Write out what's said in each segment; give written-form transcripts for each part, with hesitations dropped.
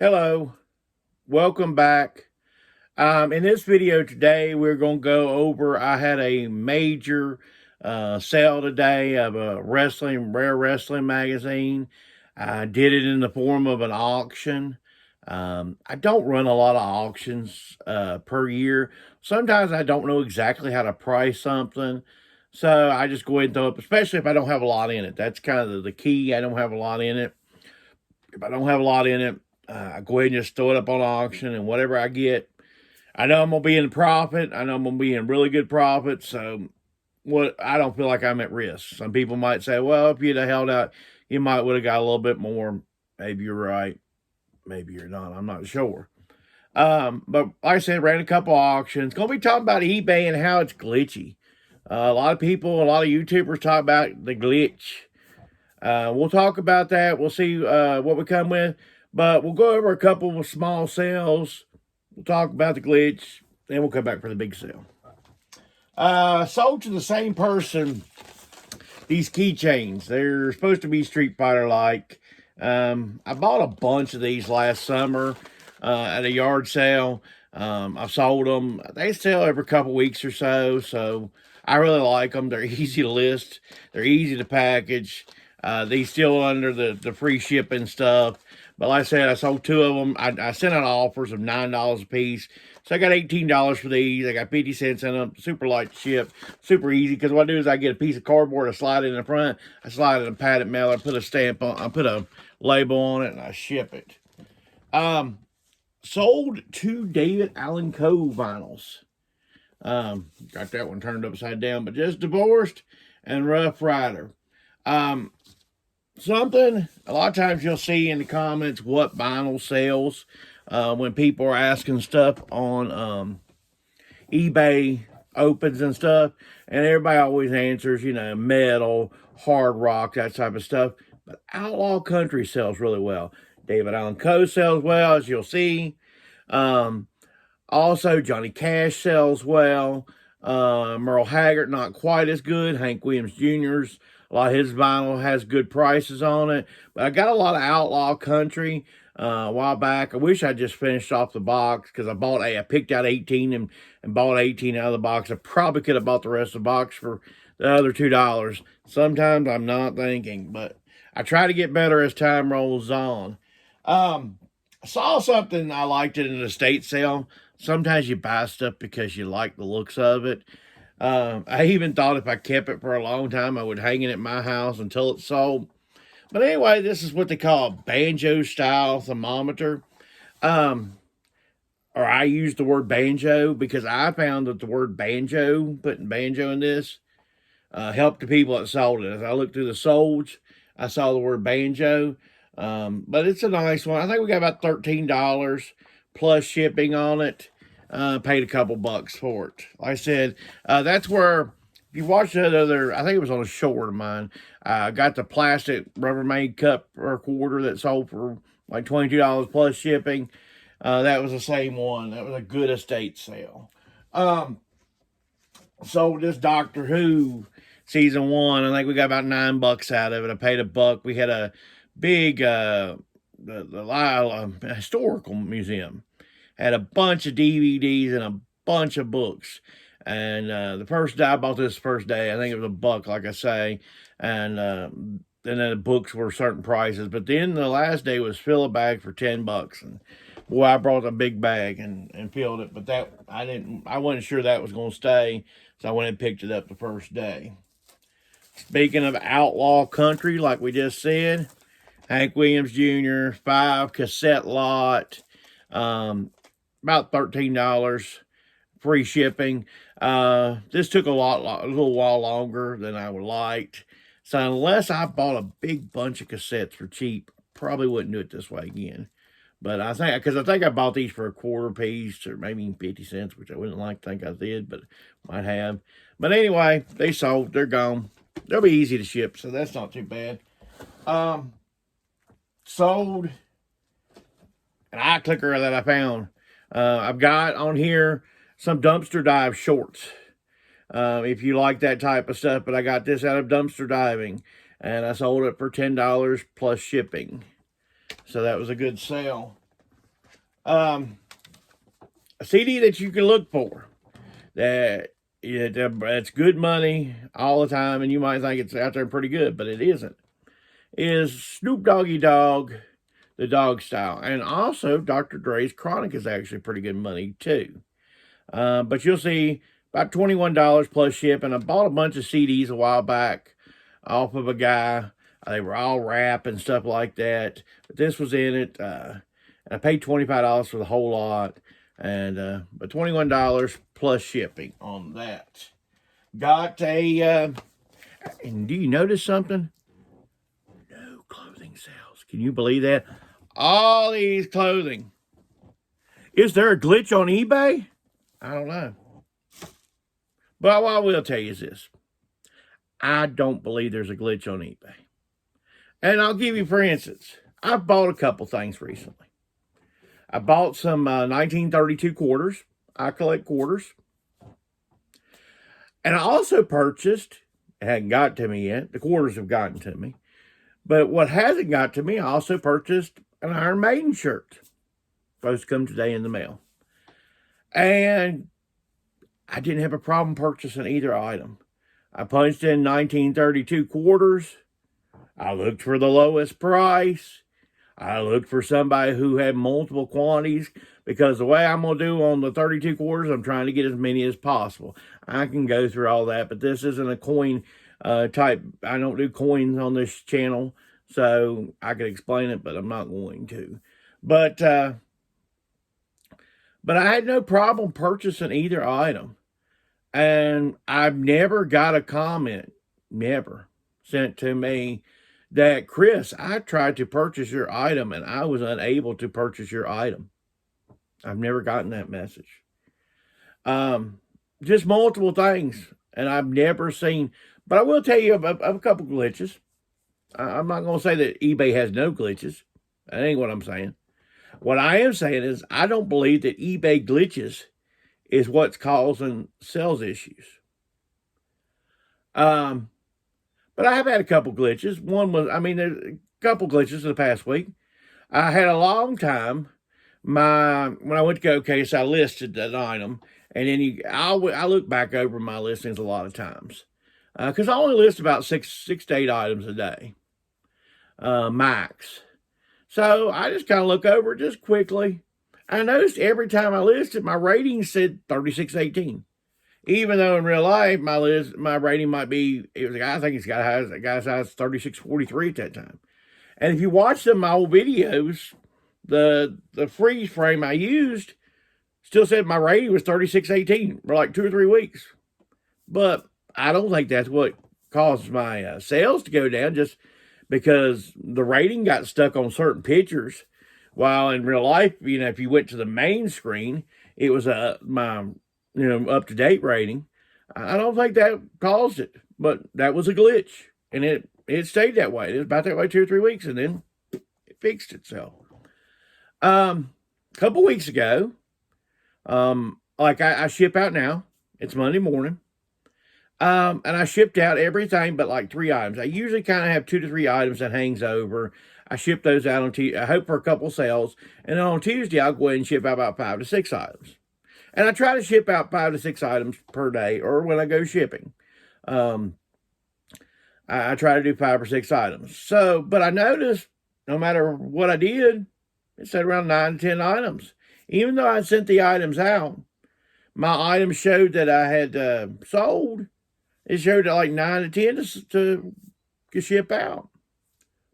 Hello, welcome back. In this video today, we're going to go over, I had a major sale today of a rare wrestling magazine. I did it in the form of an auction. I don't run a lot of auctions per year. Sometimes I don't know exactly how to price something. So I just go ahead and throw up, especially if I don't have a lot in it. That's kind of the key. I don't have a lot in it. If I don't have a lot in it, I go ahead and just throw it up on auction, and whatever I get, I know I'm gonna be in profit. I know I'm gonna be in really good profit. So what I don't feel like I'm at risk. Some people might say, well, if you'd have held out, you might would have got a little bit more. Maybe you're right. Maybe you're not. I'm not sure. But like I said, ran a couple auctions. Gonna be talking about eBay and how it's glitchy. A lot of people, a lot of YouTubers talk about the glitch. We'll talk about that. We'll see what we come with. But we'll go over a couple of small sales. We'll talk about the glitch. Then we'll come back for the big sale. Sold to the same person, these keychains. They're supposed to be Street Fighter-like. I bought a bunch of these last summer at a yard sale. I've sold them. They sell every couple weeks or so. So I really like them. They're easy to list. They're easy to package. These still under the free shipping stuff. But like I said, I sold two of them. I sent out offers of $9 a piece. So I got $18 for these. I got 50 cents in them. Super light ship. Super easy. Because what I do is I get a piece of cardboard. I slide it in the front. I slide it in a padded mailer. I put a stamp on. I put a label on it. And I ship it. Sold two David Allan Coe vinyls. Got that one turned upside down. But just Divorced and Rough Rider. Something a lot of times you'll see in the comments what vinyl sells when people are asking stuff on eBay opens and stuff, and everybody always answers, metal, hard rock, that type of stuff. But outlaw country sells really well. David Allan Coe sells well, as you'll see. Also, Johnny Cash sells well. Merle Haggard, not quite as good. Hank Williams Jr.'s, a lot of his vinyl has good prices on it. But I got a lot of outlaw country a while back. I wish I just finished off the box because I picked out 18 and bought 18 out of the box. I probably could have bought the rest of the box for the other $2. Sometimes I'm not thinking, but I try to get better as time rolls on. I saw something, I liked it in an estate sale. Sometimes you buy stuff because you like the looks of it. I even thought if I kept it for a long time, I would hang it at my house until it's sold. But anyway, this is what they call a banjo-style thermometer. Or I use the word banjo because I found that the word banjo, putting banjo in this, helped the people that sold it. As I looked through the solds, I saw the word banjo. But it's a nice one. I think we got about $13 plus shipping on it. Paid a couple bucks for it. Like I said, that's where, if you watch that other, I think it was on a short of mine, I got the plastic Rubbermaid cup or quarter that sold for like $22 plus shipping. That was the same one. That was a good estate sale. Sold this Doctor Who season 1. I think we got about $9 out of it. I paid $1. We had a big the historical museum had a bunch of DVDs and a bunch of books. And the first day I bought this first day, I think it was $1, like I say, and then the books were certain prices. But then the last day was fill a bag for $10, and boy, I brought a big bag and filled it. But that I wasn't sure that was going to stay, so I went and picked it up the first day. Speaking of outlaw country, like we just said, Hank Williams Jr., 5 cassette lot, about $13, free shipping. This took a little while longer than I would liked. So unless I bought a big bunch of cassettes for cheap, probably wouldn't do it this way again. But I think I bought these for a quarter piece or maybe 50 cents, which I wouldn't like to think I did, but might have. But anyway, they sold. They're gone. They'll be easy to ship, so that's not too bad. Sold an eye clicker that I found. I've got on here some dumpster dive shorts. If you like that type of stuff, but I got this out of dumpster diving, and I sold it for $10 plus shipping. So that was a good sale. A CD that you can look for that's good money all the time, and you might think it's out there pretty good, but it isn't, is Snoop Doggy Dogg, the dog style. And also, Dr. Dre's Chronic is actually pretty good money, too. But you'll see about $21 plus shipping. I bought a bunch of CDs a while back off of a guy. They were all rap and stuff like that. But this was in it. I paid $25 for the whole lot. And but $21 plus shipping on that. Got a, and do you notice something? No clothing sales. Can you believe that? All these clothing. Is there a glitch on eBay? I don't know. But what I will tell you is this. I don't believe there's a glitch on eBay. And I'll give you, for instance, I've bought a couple things recently. I bought some 1932 quarters. I collect quarters. And I also purchased, it hadn't got to me yet, the quarters have gotten to me. But what hasn't got to me, I also purchased an Iron Maiden shirt. Supposed to come today in the mail. And I didn't have a problem purchasing either item. I punched in 1932 quarters. I looked for the lowest price. I looked for somebody who had multiple quantities, because the way I'm going to do on the 32 quarters, I'm trying to get as many as possible. I can go through all that, but this isn't a coin type. I don't do coins on this channel, so I could explain it, but I'm not going to. But I had no problem purchasing either item. And I've never got a comment, never, sent to me that, Chris, I tried to purchase your item and I was unable to purchase your item. I've never gotten that message. Just multiple things. And I've never seen, but I will tell you of a couple glitches. I'm not going to say that eBay has no glitches. That ain't what I'm saying. What I am saying is I don't believe that eBay glitches is what's causing sales issues. But I have had a couple glitches. One was, there's a couple glitches in the past week. I had a long time. When I went to GoCase, I listed an item, and then I look back over my listings a lot of times, because I only list about six to eight items a day, max. So I just kind of look over it just quickly. I noticed every time I listed, my rating said 3618. Even though in real life, my rating might be, I think it's a guy size 3643 at that time. And if you watch some of my old videos, the freeze frame I used still said my rating was 3618 for like 2 or 3 weeks. But I don't think that's what caused my sales to go down, just because the rating got stuck on certain pictures. While in real life, if you went to the main screen, it was my up-to-date rating. I don't think that caused it, but that was a glitch, and it stayed that way. It was about that way 2 or 3 weeks, and then it fixed itself. A couple weeks ago, like I ship out now. It's Monday morning. And I shipped out everything but like 3 items. I usually kind of have 2 to 3 items that hangs over. I ship those out on Tuesday. I hope for a couple sales. And then on Tuesday, I'll go ahead and ship out about 5 to 6 items. And I try to ship out 5 to 6 items per day, or when I go shipping. I try to do 5 or 6 items. So, but I noticed no matter what I did, it said around 9 to 10 items. Even though I sent the items out, my items showed that I had sold. It showed like 9 to 10 to ship out.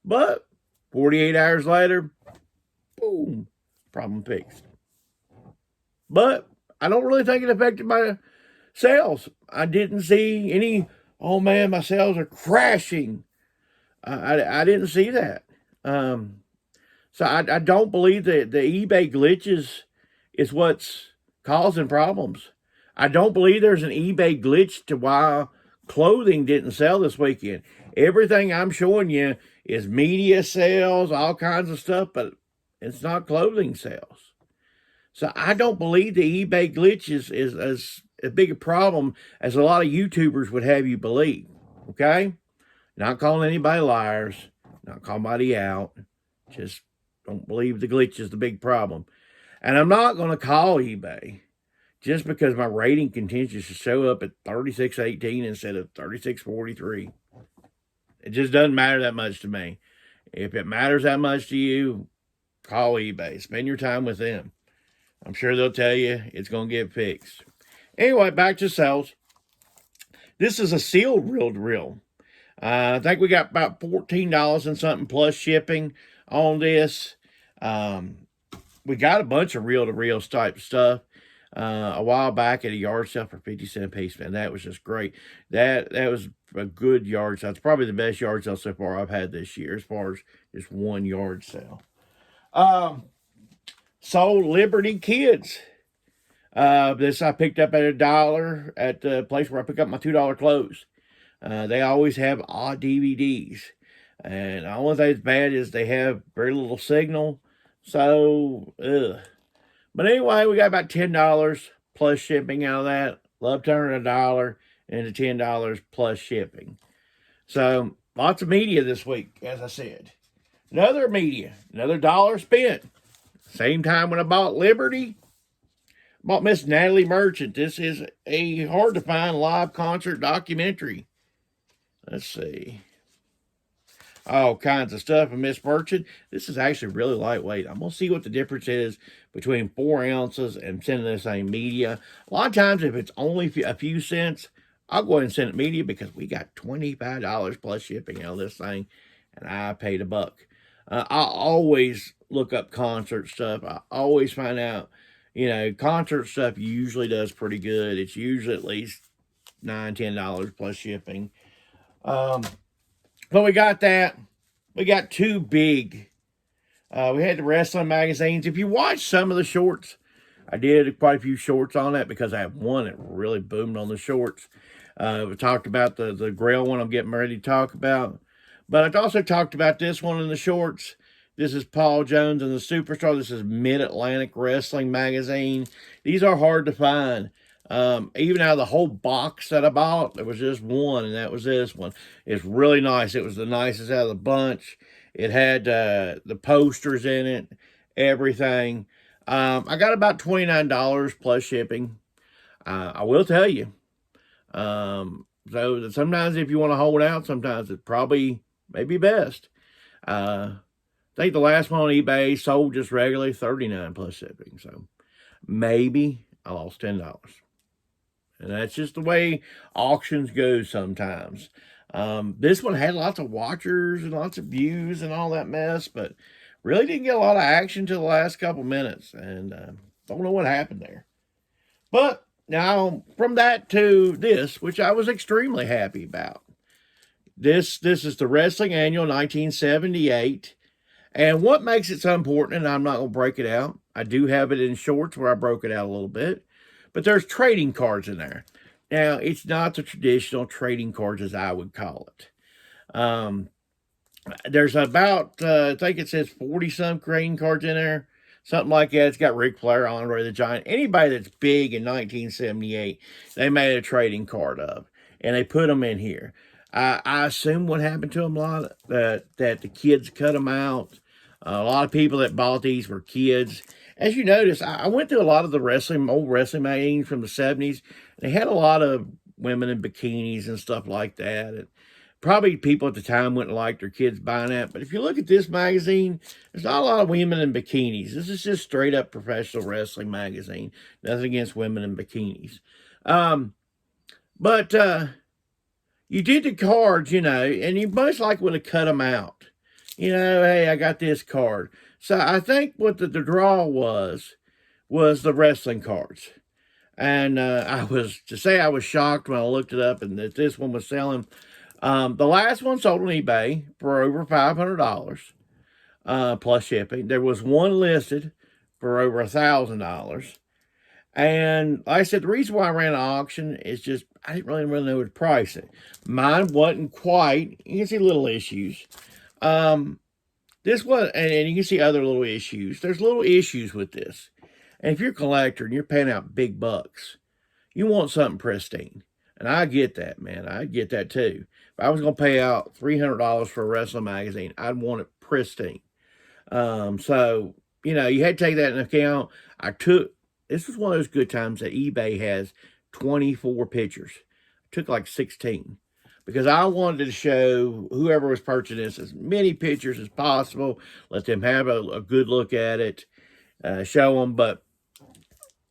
But 48 hours later, boom, problem fixed. But I don't really think it affected my sales. I didn't see any, oh man, my sales are crashing. I didn't see that. So I don't believe that the eBay glitches is what's causing problems. I don't believe there's an eBay glitch to why clothing didn't sell this weekend. Everything I'm showing you is media sales, all kinds of stuff, but it's not clothing sales. So I don't believe the eBay glitch is as big a problem as a lot of YouTubers would have you believe. Okay? Not calling anybody liars, not calling anybody out. Just don't believe the glitch is the big problem. And I'm not going to call eBay just because my rating continues to show up at 3618 instead of 3643. It just doesn't matter that much to me. If it matters that much to you, call eBay. Spend your time with them. I'm sure they'll tell you it's going to get fixed. Anyway, back to sales. This is a sealed reel-to-reel. I think we got about $14 and something plus shipping on this. We got a bunch of reel-to-reel type stuff a while back at a yard sale for 50 cents a piece, man. That was just great. That was a good yard sale. It's probably the best yard sale so far I've had this year as far as just one yard sale. Sold Liberty Kids. This I picked up at $1 at the place where I pick up my $2 clothes. They always have odd DVDs. And the only thing that's bad is they have very little signal. So, But anyway, we got about $10 plus shipping out of that. Love turning $1 into $10 plus shipping. So, lots of media this week, as I said. Another media, another dollar spent. Same time when I bought Liberty, bought Miss Natalie Merchant. This is a hard to find live concert documentary. Let's see. All kinds of stuff from Miss Merchant. This is actually really lightweight. I'm going to see what the difference is between 4 ounces and sending the same media. A lot of times, if it's only a few cents, I'll go ahead and send it media because we got $25 plus shipping out of this thing, and I paid $1. I always look up concert stuff. I always find out, concert stuff usually does pretty good. It's usually at least $9, $10 plus shipping. But we got that. We got 2 big. We had the wrestling magazines. If you watch some of the shorts, I did quite a few shorts on that because I have one that really boomed on the shorts. We talked about the GRAIL one I'm getting ready to talk about. But I also talked about this one in the shorts. This is Paul Jones and the Superstar. This is Mid-Atlantic Wrestling Magazine. These are hard to find. Even out of the whole box that I bought, there was just one, and that was this one. It's really nice. It was the nicest out of the bunch. It had the posters in it, everything. I got about $29 plus shipping. I will tell you. So sometimes if you want to hold out, sometimes it probably maybe best. I think the last one on eBay sold just regularly $39 plus shipping. So maybe I lost $10. And that's just the way auctions go sometimes. This one had lots of watchers and lots of views and all that mess, but really didn't get a lot of action till the last couple minutes. And don't know what happened there. But now from that to this, which I was extremely happy about. This is the Wrestling Annual 1978. And what makes it so important, and I'm not going to break it out. I do have it in shorts where I broke it out a little bit. But there's trading cards in there. Now, it's not the traditional trading cards as I would call it. There's about, I think it says 40-some trading cards in there. Something like that. It's got Ric Flair, Andre the Giant. Anybody that's big in 1978, they made a trading card of. And they put them in here. I assume what happened to them a lot, that the kids cut them out. A lot of people that bought these were kids. As you notice, I went through a lot of the old wrestling magazines from the 70s. They had a lot of women in bikinis and stuff like that. And probably people at the time wouldn't like their kids buying that. But if you look at this magazine, there's not a lot of women in bikinis. This is just straight up professional wrestling magazine. Nothing against women in bikinis. But you did the cards, and you most likely would have cut them out. Hey, I got this card. So I think what the draw was the wrestling cards. And I was shocked when I looked it up and that this one was selling. The last one sold on eBay for over $500 plus shipping. There was one listed for over $1,000. And like I said, the reason why I ran an auction is just I didn't really know what to price it. Mine wasn't quite. You can see little issues. This one, and you can see other little issues. There's little issues with this. And if you're a collector and you're paying out big bucks, you want something pristine. And I get that, man. I get that too. If I was going to pay out $300 for a wrestling magazine, I'd want it pristine. So, you know, you had to take that into account. This was one of those good times that eBay has 24 pictures. I took like 16 because I wanted to show whoever was purchasing this as many pictures as possible, let them have a good look at it, show them, but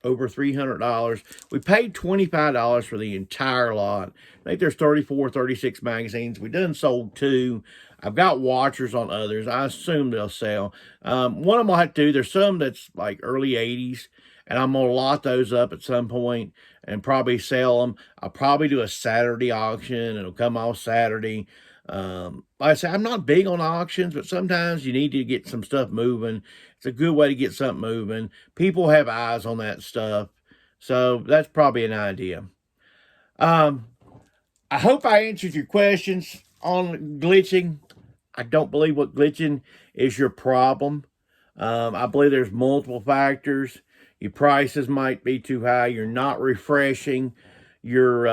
over $300. We paid $25 for the entire lot. I think there's 34, 36 magazines. We done sold 2. I've got watchers on others. I assume they'll sell. One of them I'll have to do. There's some that's like early 80s, and I'm going to lot those up at some point and probably sell them. I'll probably do a Saturday auction. It'll come off Saturday. Like I say, I'm not big on auctions, but sometimes you need to get some stuff moving. It's a good way to get something moving. People have eyes on that stuff. So that's probably an idea. I hope I answered your questions on glitching. I don't believe what glitching is your problem. I believe there's multiple factors. Your prices might be too high. You're not refreshing your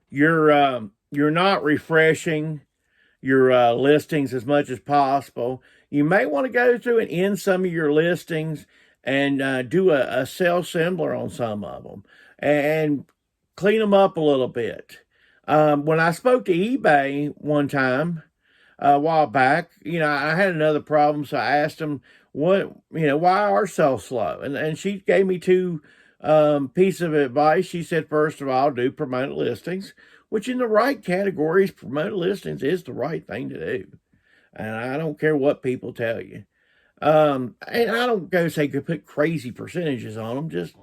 you're not refreshing your listings as much as possible. You may want to go through and end some of your listings and do a sell similar on some of them and clean them up a little bit. When I spoke to eBay one time a while back, you know, I had another problem, so I asked them why are sales slow, and she gave me 2 piece of advice. She said, first of all, do promoted listings, which in the right categories, promoted listings is the right thing to do. And I don't care what people tell you. And I don't go say put crazy percentages on them. Just,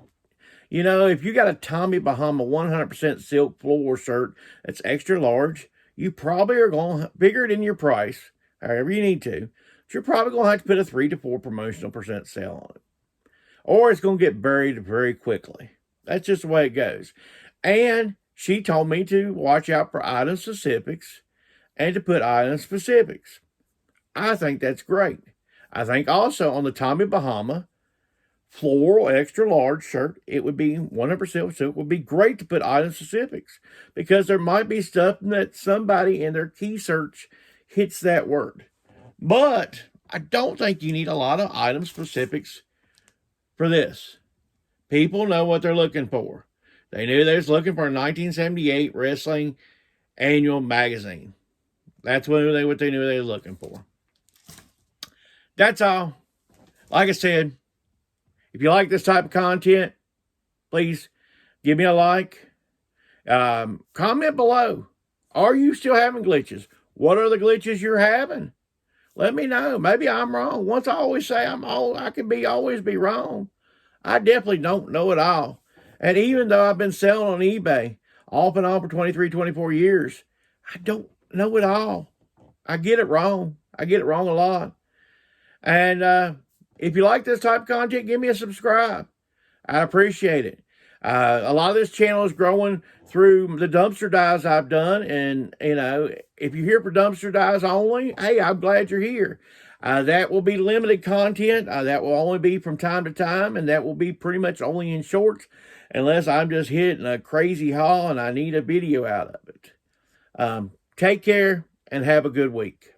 you know, if you got a Tommy Bahama 100% silk floor shirt that's extra large, you probably are going to figure it in your price, however you need to. But you're probably going to have to put a 3 to 4 promotional percent sale on it, or it's going to get buried very quickly. That's just the way it goes. And she told me to watch out for item specifics and to put item specifics. I think that's great. I think also on the Tommy Bahama floral extra large shirt, it would be 100% silk. Would be great to put item specifics because there might be stuff that somebody in their key search hits that word. But I don't think you need a lot of item specifics for this. People know what they're looking for. They knew they was looking for a 1978 wrestling annual magazine. That's what they knew they were looking for. That's all. Like I said, if you like this type of content, please give me a like. Comment below. Are you still having glitches? What are the glitches you're having? Let me know. Maybe I'm wrong. Once I always say I can always be wrong. I definitely don't know it all. And even though I've been selling on eBay off and on for 23, 24 years, I don't know it all. I get it wrong. I get it wrong a lot. And if you like this type of content, give me a subscribe. I appreciate it. A lot of this channel is growing through the dumpster dives I've done. And, you know, if you're here for dumpster dives only, hey, I'm glad you're here. That will be limited content. That will only be from time to time, and that will be pretty much only in shorts, unless I'm just hitting a crazy haul and I need a video out of it. Take care and have a good week.